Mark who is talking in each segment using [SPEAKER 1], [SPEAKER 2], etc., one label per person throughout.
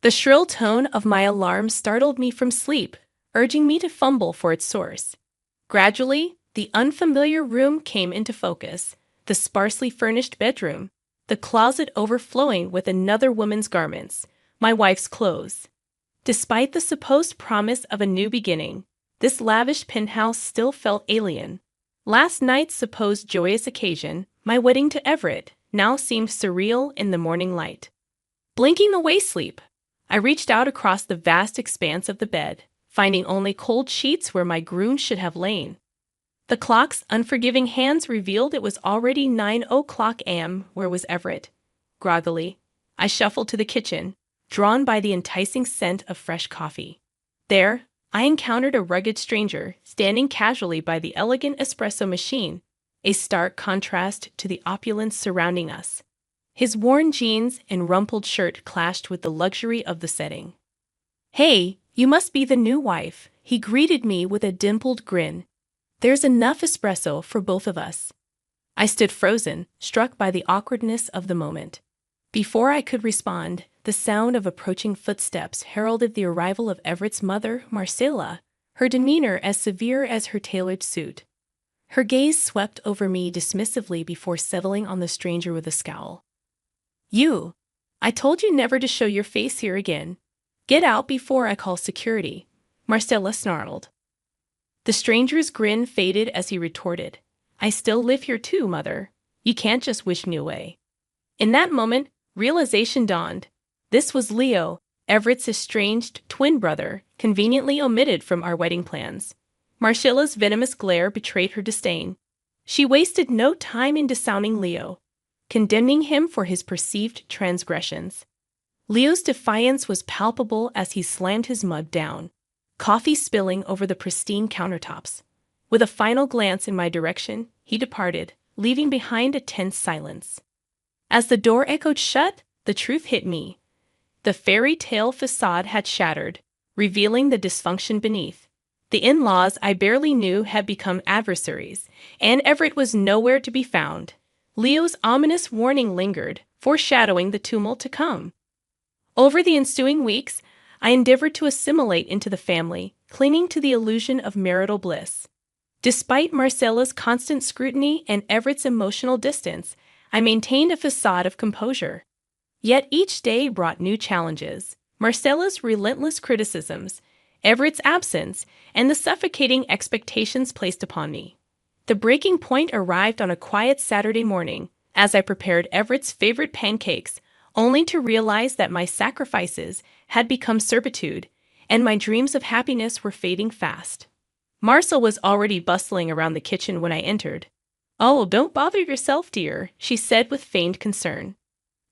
[SPEAKER 1] The shrill tone of my alarm startled me from sleep, urging me to fumble for its source. Gradually, the unfamiliar room came into focus, the sparsely furnished bedroom, the closet overflowing with another woman's garments, my wife's clothes. Despite the supposed promise of a new beginning, this lavish penthouse still felt alien. Last night's supposed joyous occasion, my wedding to Everett, now seemed surreal in the morning light. Blinking away sleep, I reached out across the vast expanse of the bed, finding only cold sheets where my groom should have lain. The clock's unforgiving hands revealed it was already 9:00 a.m. Where was Everett? Groggily, I shuffled to the kitchen, drawn by the enticing scent of fresh coffee. There, I encountered a rugged stranger standing casually by the elegant espresso machine, a stark contrast to the opulence surrounding us. His worn jeans and rumpled shirt clashed with the luxury of the setting. "Hey, you must be the new wife," he greeted me with a dimpled grin. "There's enough espresso for both of us." I stood frozen, struck by the awkwardness of the moment. Before I could respond, the sound of approaching footsteps heralded the arrival of Everett's mother, Marcella, her demeanor as severe as her tailored suit. Her gaze swept over me dismissively before settling on the stranger with a scowl. "You! I told you never to show your face here again. Get out before I call security," Marcella snarled. The stranger's grin faded as he retorted, "I still live here too, mother. You can't just wish me away." In that moment, realization dawned. This was Leo, Everett's estranged twin brother, conveniently omitted from our wedding plans. Marcella's venomous glare betrayed her disdain. She wasted no time in disowning Leo, condemning him for his perceived transgressions. Leo's defiance was palpable as he slammed his mug down, coffee spilling over the pristine countertops. With a final glance in my direction, he departed, leaving behind a tense silence. As the door echoed shut, the truth hit me. The fairy tale facade had shattered, revealing the dysfunction beneath. The in-laws I barely knew had become adversaries, and Everett was nowhere to be found. Leo's ominous warning lingered, foreshadowing the tumult to come. Over the ensuing weeks, I endeavored to assimilate into the family, clinging to the illusion of marital bliss. Despite Marcella's constant scrutiny and Everett's emotional distance, I maintained a facade of composure. Yet each day brought new challenges: Marcella's relentless criticisms, Everett's absence, and the suffocating expectations placed upon me. The breaking point arrived on a quiet Saturday morning, as I prepared Everett's favorite pancakes, only to realize that my sacrifices had become servitude, and my dreams of happiness were fading fast. Marcel was already bustling around the kitchen when I entered. "Oh, don't bother yourself, dear," she said with feigned concern.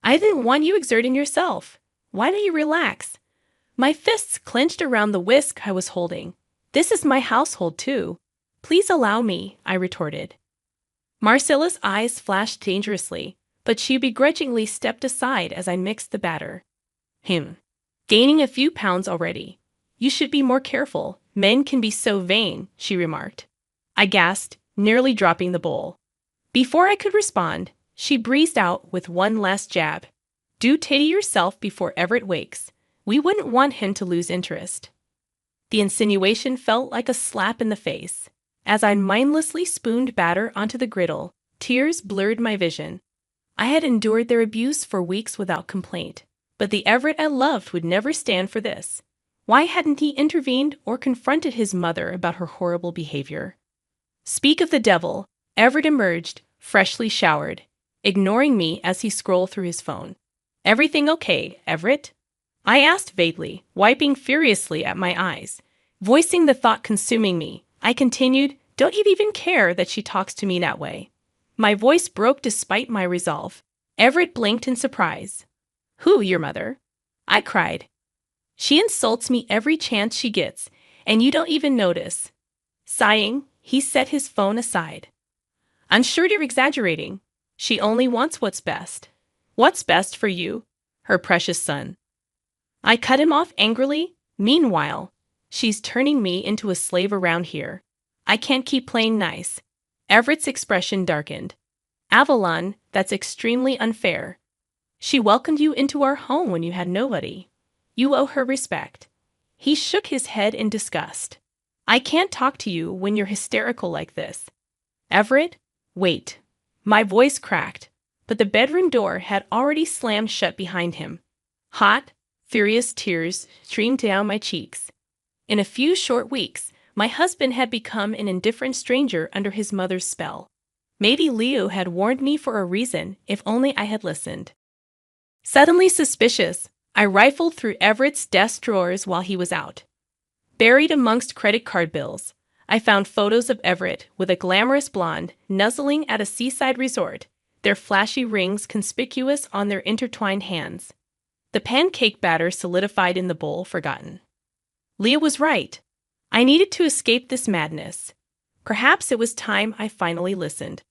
[SPEAKER 1] "I didn't want you exerting yourself. Why don't you relax?" My fists clenched around the whisk I was holding. "This is my household, too. Please allow me," I retorted. Marcella's eyes flashed dangerously, but she begrudgingly stepped aside as I mixed the batter. Gaining a few pounds already. You should be more careful. Men can be so vain," she remarked. I gasped, nearly dropping the bowl. Before I could respond, she breezed out with one last jab. "Do tidy yourself before Everett wakes. We wouldn't want him to lose interest." The insinuation felt like a slap in the face. As I mindlessly spooned batter onto the griddle, tears blurred my vision. I had endured their abuse for weeks without complaint, but the Everett I loved would never stand for this. Why hadn't he intervened or confronted his mother about her horrible behavior? Speak of the devil, Everett emerged, freshly showered, ignoring me as he scrolled through his phone. "Everything okay, Everett?" I asked vaguely, wiping furiously at my eyes. Voicing the thought consuming me, I continued, "Don't you even care that she talks to me that way?" My voice broke despite my resolve. Everett blinked in surprise. "Who, your mother?" I cried. "She insults me every chance she gets, and you don't even notice." Sighing, he set his phone aside. "I'm sure you're exaggerating. She only wants what's best." "What's best for you, her precious son?" I cut him off angrily. "Meanwhile, she's turning me into a slave around here. I can't keep playing nice." Everett's expression darkened. "Avalon, that's extremely unfair. She welcomed you into our home when you had nobody." You owe her respect." He shook his head in disgust. "I can't talk to you when you're hysterical like this." "Everett, wait." My voice cracked, but the bedroom door had already slammed shut behind him. Hot, furious tears streamed down my cheeks. In a few short weeks, my husband had become an indifferent stranger under his mother's spell. Maybe Leo had warned me for a reason, if only I had listened. Suddenly suspicious, I rifled through Everett's desk drawers while he was out. Buried amongst credit card bills, I found photos of Everett with a glamorous blonde nuzzling at a seaside resort, their flashy rings conspicuous on their intertwined hands. The pancake batter solidified in the bowl forgotten. Leah was right. I needed to escape this madness. Perhaps it was time I finally listened.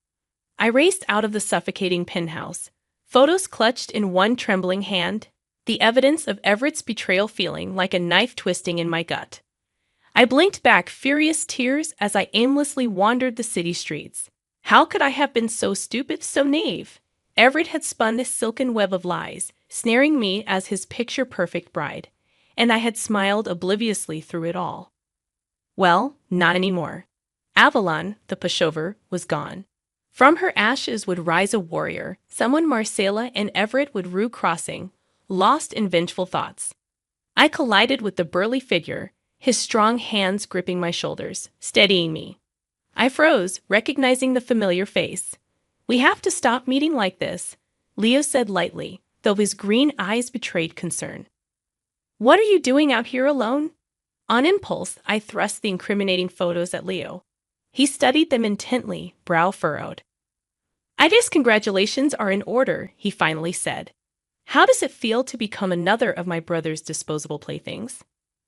[SPEAKER 1] I raced out of the suffocating penthouse, photos clutched in one trembling hand, the evidence of Everett's betrayal feeling like a knife twisting in my gut. I blinked back furious tears as I aimlessly wandered the city streets. How could I have been so stupid, so naive? Everett had spun a silken web of lies, snaring me as his picture-perfect bride, and I had smiled obliviously through it all. Well, not anymore. Avalon, the pushover, was gone. From her ashes would rise a warrior, someone Marcella and Everett would rue crossing, lost in vengeful thoughts. I collided with the burly figure, his strong hands gripping my shoulders, steadying me. I froze, recognizing the familiar face. "We have to stop meeting like this," Leo said lightly, though his green eyes betrayed concern. "What are you doing out here alone?" On impulse, I thrust the incriminating photos at Leo. He studied them intently, brow furrowed. "I guess congratulations are in order," he finally said. "How does it feel to become another of my brother's disposable playthings?"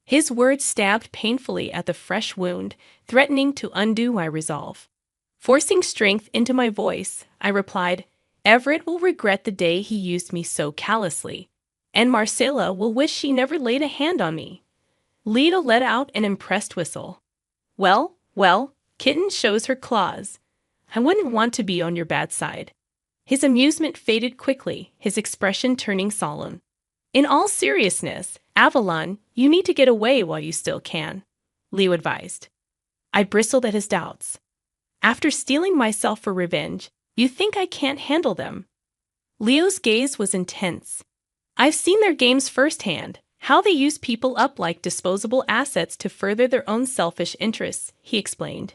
[SPEAKER 1] His words stabbed painfully at the fresh wound, threatening to undo my resolve. Forcing strength into my voice, I replied, "Everett will regret the day he used me so callously, and Marcella will wish she never laid a hand on me." Lita let out an impressed whistle. Well, kitten shows her claws. I wouldn't want to be on your bad side." His amusement faded quickly, his expression turning solemn. "In all seriousness, Avalon, you need to get away while you still can," Leo advised. I bristled at his doubts. "After stealing myself for revenge, you think I can't handle them?" Leo's gaze was intense. "I've seen their games firsthand, how they use people up like disposable assets to further their own selfish interests," he explained.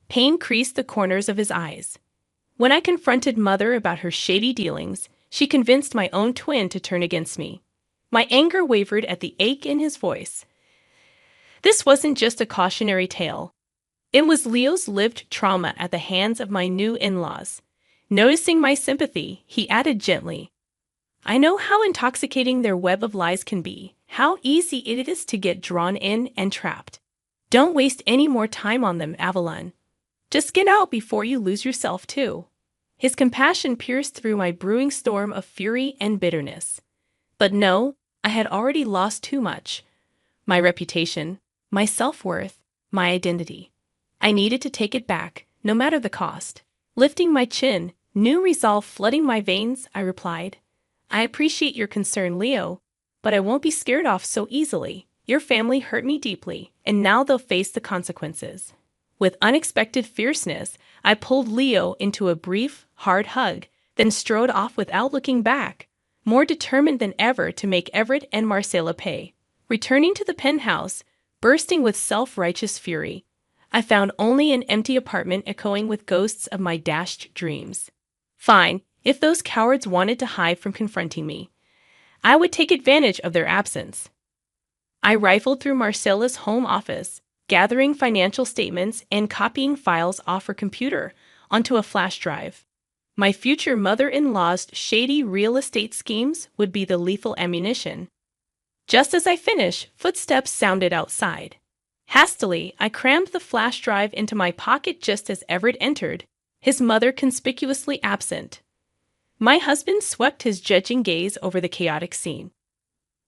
[SPEAKER 1] Pain creased the corners of his eyes. When I confronted Mother about her shady dealings, she convinced my own twin to turn against me. My anger wavered at the ache in his voice. This wasn't just a cautionary tale. It was Leo's lived trauma at the hands of my new in-laws. Noticing my sympathy, he added gently, "I know how intoxicating their web of lies can be, how easy it is to get drawn in and trapped. Don't waste any more time on them, Avalon. Just get out before you lose yourself, too." His compassion pierced through my brewing storm of fury and bitterness. But no, I had already lost too much. My reputation, my self-worth, my identity. I needed to take it back, no matter the cost. Lifting my chin, new resolve flooding my veins, I replied, "I appreciate your concern, Leo, but I won't be scared off so easily. Your family hurt me deeply, and now they'll face the consequences." With unexpected fierceness, I pulled Leo into a brief, hard hug, then strode off without looking back, more determined than ever to make Everett and Marcella pay. Returning to the penthouse, bursting with self-righteous fury, I found only an empty apartment echoing with ghosts of my dashed dreams. Fine, if those cowards wanted to hide from confronting me, I would take advantage of their absence. I rifled through Marcella's home office, gathering financial statements and copying files off her computer onto a flash drive. My future mother-in-law's shady real estate schemes would be the lethal ammunition. Just as I finished, footsteps sounded outside. Hastily, I crammed the flash drive into my pocket just as Everett entered, his mother conspicuously absent. My husband swept his judging gaze over the chaotic scene.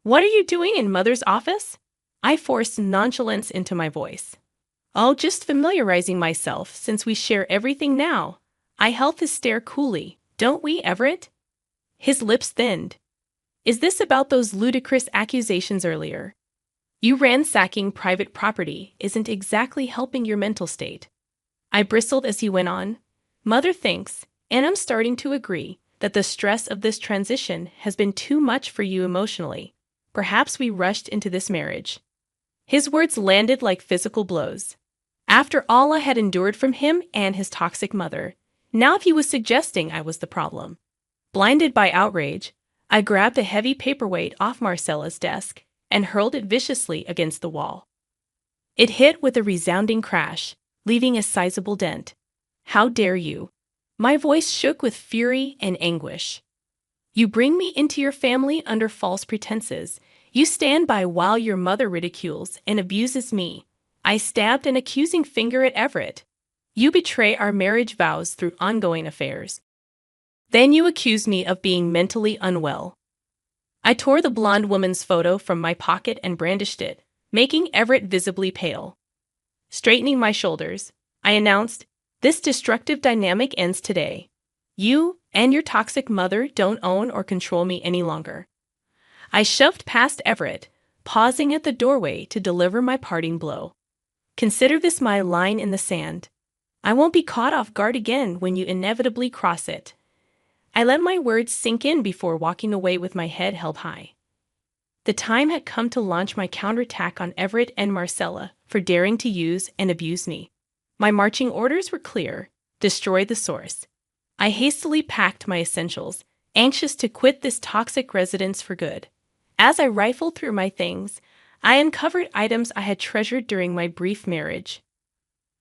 [SPEAKER 1] "What are you doing in Mother's office?" I forced nonchalance into my voice. "Oh, just familiarizing myself since we share everything now." I held his stare coolly. "Don't we, Everett?" His lips thinned. Is this about those ludicrous accusations earlier? You ransacking private property isn't exactly helping your mental state. I bristled as he went on. Mother thinks, and I'm starting to agree, that the stress of this transition has been too much for you emotionally. Perhaps we rushed into this marriage. His words landed like physical blows. After all I had endured from him and his toxic mother, now he was suggesting I was the problem. Blinded by outrage, I grabbed a heavy paperweight off Marcella's desk and hurled it viciously against the wall. It hit with a resounding crash, leaving a sizable dent. How dare you? My voice shook with fury and anguish. You bring me into your family under false pretenses. You stand by while your mother ridicules and abuses me. I stabbed an accusing finger at Everett. You betray our marriage vows through ongoing affairs. Then you accuse me of being mentally unwell. I tore the blonde woman's photo from my pocket and brandished it, making Everett visibly pale. Straightening my shoulders, I announced, "This destructive dynamic ends today. You and your toxic mother don't own or control me any longer." I shoved past Everett, pausing at the doorway to deliver my parting blow. Consider this my line in the sand. I won't be caught off guard again when you inevitably cross it. I let my words sink in before walking away with my head held high. The time had come to launch my counterattack on Everett and Marcella for daring to use and abuse me. My marching orders were clear: destroy the source. I hastily packed my essentials, anxious to quit this toxic residence for good. As I rifled through my things, I uncovered items I had treasured during my brief marriage.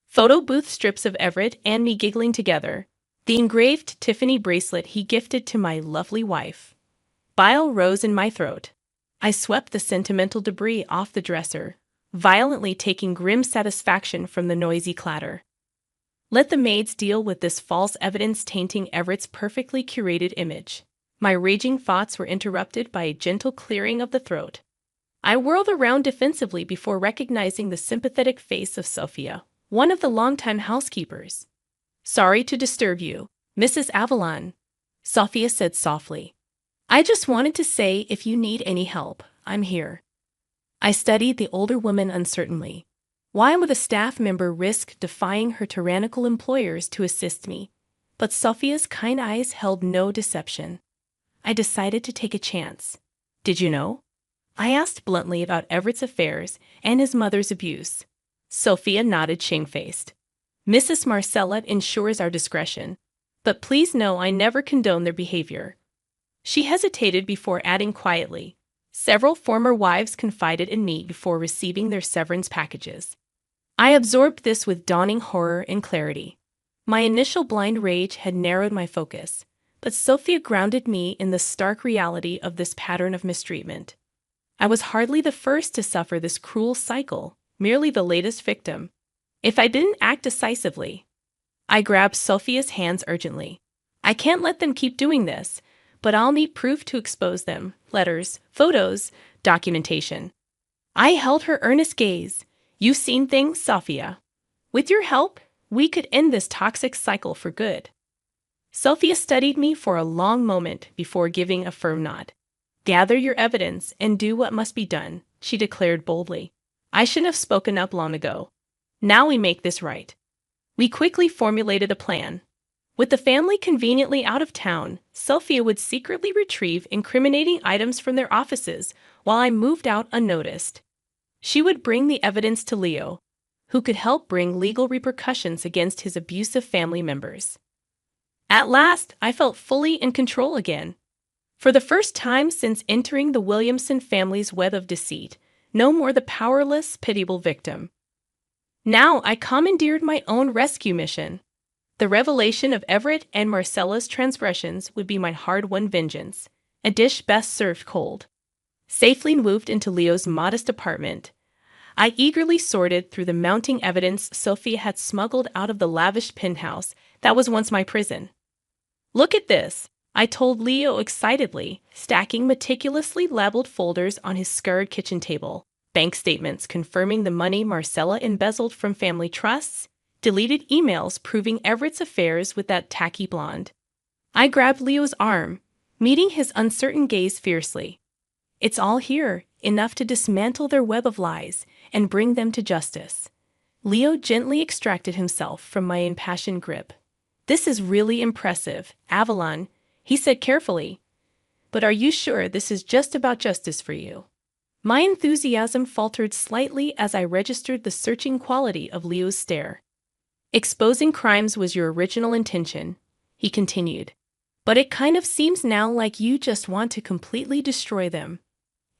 [SPEAKER 1] Photo booth strips of Everett and me giggling together, the engraved Tiffany bracelet he gifted to my lovely wife. Bile rose in my throat. I swept the sentimental debris off the dresser, violently taking grim satisfaction from the noisy clatter. Let the maids deal with this false evidence tainting Everett's perfectly curated image. My raging thoughts were interrupted by a gentle clearing of the throat. I whirled around defensively before recognizing the sympathetic face of Sophia, one of the longtime housekeepers. "Sorry to disturb you, Mrs. Avalon," Sophia said softly. "I just wanted to say if you need any help, I'm here." I studied the older woman uncertainly. Why would a staff member risk defying her tyrannical employers to assist me? But Sophia's kind eyes held no deception. I decided to take a chance. "Did you know?" I asked bluntly about Everett's affairs and his mother's abuse. Sophia nodded shamefaced. "Mrs. Marcella ensures our discretion, but please know I never condone their behavior." She hesitated before adding quietly, "Several former wives confided in me before receiving their severance packages." I absorbed this with dawning horror and clarity. My initial blind rage had narrowed my focus, but Sophia grounded me in the stark reality of this pattern of mistreatment. I was hardly the first to suffer this cruel cycle, merely the latest victim. If I didn't act decisively, I grabbed Sophia's hands urgently. "I can't let them keep doing this, but I'll need proof to expose them: letters, photos, documentation." I held her earnest gaze. "You've seen things, Sophia. With your help, we could end this toxic cycle for good." Sophia studied me for a long moment before giving a firm nod. "Gather your evidence and do what must be done," she declared boldly. "I shouldn't have spoken up long ago. Now we make this right." We quickly formulated a plan. With the family conveniently out of town, Sophia would secretly retrieve incriminating items from their offices while I moved out unnoticed. She would bring the evidence to Leo, who could help bring legal repercussions against his abusive family members. At last, I felt fully in control again. For the first time since entering the Williamson family's web of deceit, no more the powerless, pitiable victim. Now I commandeered my own rescue mission. The revelation of Everett and Marcella's transgressions would be my hard-won vengeance, a dish best served cold. Safely moved into Leo's modest apartment, I eagerly sorted through the mounting evidence Sophia had smuggled out of the lavish penthouse that was once my prison. "Look at this," I told Leo excitedly, stacking meticulously labeled folders on his scoured kitchen table. Bank statements confirming the money Marcella embezzled from family trusts, deleted emails proving Everett's affairs with that tacky blonde. I grabbed Leo's arm. meeting his uncertain gaze fiercely. It's all here, enough to dismantle their web of lies and bring them to justice. Leo gently extracted himself from my impassioned grip. This is really impressive, Avalon, he said carefully. But are you sure this is just about justice for you? My enthusiasm faltered slightly as I registered the searching quality of Leo's stare. Exposing crimes was your original intention, he continued. But it kind of seems now like you just want to completely destroy them.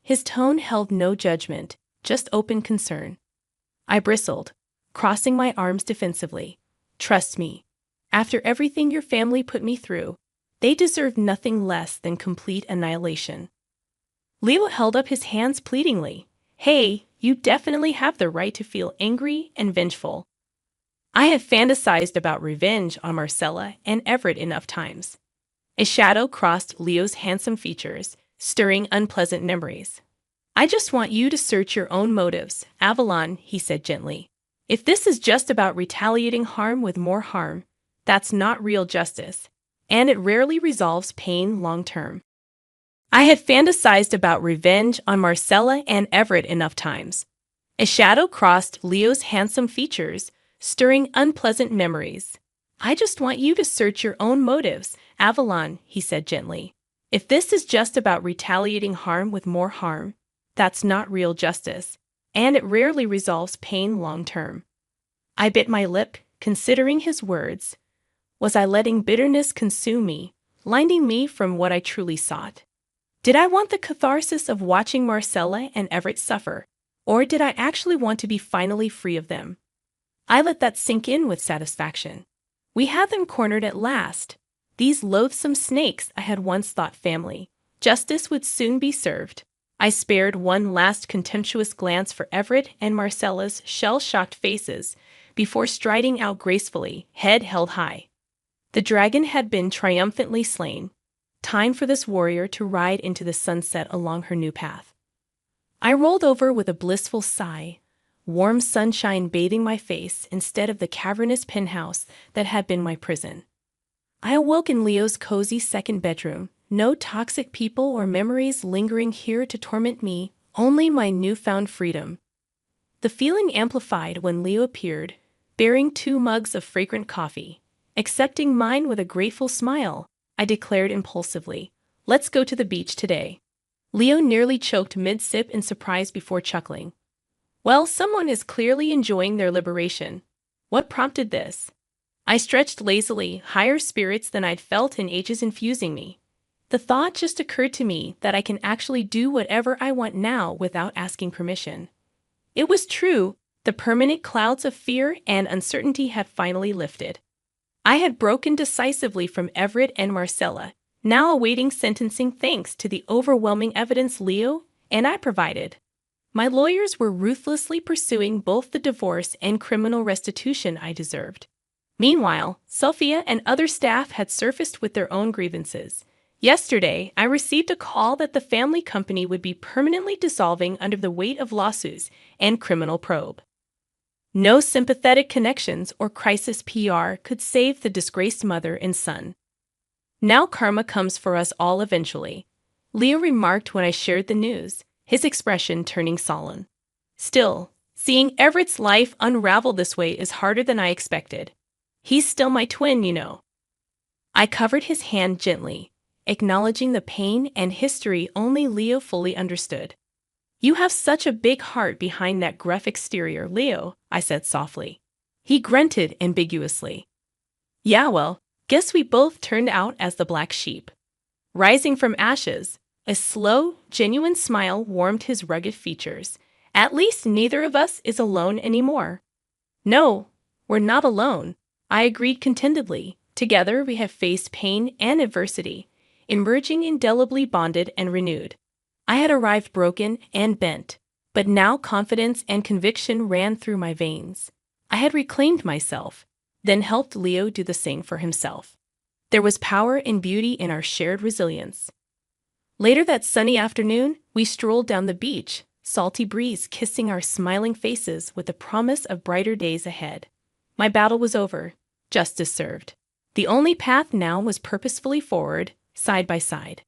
[SPEAKER 1] His tone held no judgment, just open concern. I bristled, crossing my arms defensively. Trust me. After everything your family put me through, they deserve nothing less than complete annihilation. Leo held up his hands pleadingly. Hey, you definitely have the right to feel angry and vengeful. I have fantasized about revenge on Marcella and Everett enough times. A shadow crossed Leo's handsome features, stirring unpleasant memories. I just want you to search your own motives, Avalon, he said gently. If this is just about retaliating harm with more harm, that's not real justice, and it rarely resolves pain long-term. I have fantasized about revenge on Marcella and Everett enough times. A shadow crossed Leo's handsome features, stirring unpleasant memories. I just want you to search your own motives, Avalon, he said gently. If this is just about retaliating harm with more harm, that's not real justice, and it rarely resolves pain long-term. I bit my lip, considering his words. Was I letting bitterness consume me, blinding me from what I truly sought? Did I want the catharsis of watching Marcella and Everett suffer, or did I actually want to be finally free of them? I let that sink in with satisfaction. We had them cornered at last. These loathsome snakes I had once thought family. Justice would soon be served. I spared one last contemptuous glance for Everett and Marcella's shell-shocked faces before striding out gracefully, head held high. The dragon had been triumphantly slain. Time for this warrior to ride into the sunset along her new path. I rolled over with a blissful sigh, warm sunshine bathing my face instead of the cavernous penthouse that had been my prison. I awoke in Leo's cozy second bedroom, no toxic people or memories lingering here to torment me, only my newfound freedom. The feeling amplified when Leo appeared, bearing 2 mugs of fragrant coffee. Accepting mine with a grateful smile, I declared impulsively, "Let's go to the beach today." Leo nearly choked mid-sip in surprise before chuckling. Well, someone is clearly enjoying their liberation. What prompted this? I stretched lazily, higher spirits than I'd felt in ages infusing me. The thought just occurred to me that I can actually do whatever I want now without asking permission. It was true, the permanent clouds of fear and uncertainty had finally lifted. I had broken decisively from Everett and Marcella, now awaiting sentencing thanks to the overwhelming evidence Leo and I provided. My lawyers were ruthlessly pursuing both the divorce and criminal restitution I deserved. Meanwhile, Sophia and other staff had surfaced with their own grievances. Yesterday, I received a call that the family company would be permanently dissolving under the weight of lawsuits and criminal probe. No sympathetic connections or crisis PR could save the disgraced mother and son. Now karma comes for us all eventually, Leo remarked when I shared the news, his expression turning solemn. Still, seeing Everett's life unravel this way is harder than I expected. He's still my twin, you know. I covered his hand gently, acknowledging the pain and history only Leo fully understood. You have such a big heart behind that gruff exterior, Leo, I said softly. He grunted ambiguously. Yeah, well, guess we both turned out as the black sheep. Rising from ashes, a slow, genuine smile warmed his rugged features. At least neither of us is alone anymore. No, we're not alone, I agreed contentedly. Together we have faced pain and adversity, emerging indelibly bonded and renewed. I had arrived broken and bent, but now confidence and conviction ran through my veins. I had reclaimed myself, then helped Leo do the same for himself. There was power and beauty in our shared resilience. Later that sunny afternoon, we strolled down the beach, salty breeze kissing our smiling faces with the promise of brighter days ahead. My battle was over, justice served. The only path now was purposefully forward, side by side.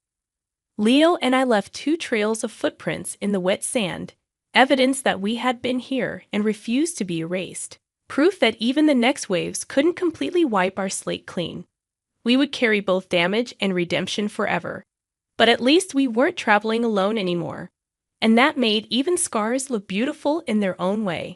[SPEAKER 1] Leo and I left 2 trails of footprints in the wet sand, evidence that we had been here and refused to be erased. Proof that even the next waves couldn't completely wipe our slate clean. We would carry both damage and redemption forever. But at least we weren't traveling alone anymore. And that made even scars look beautiful in their own way.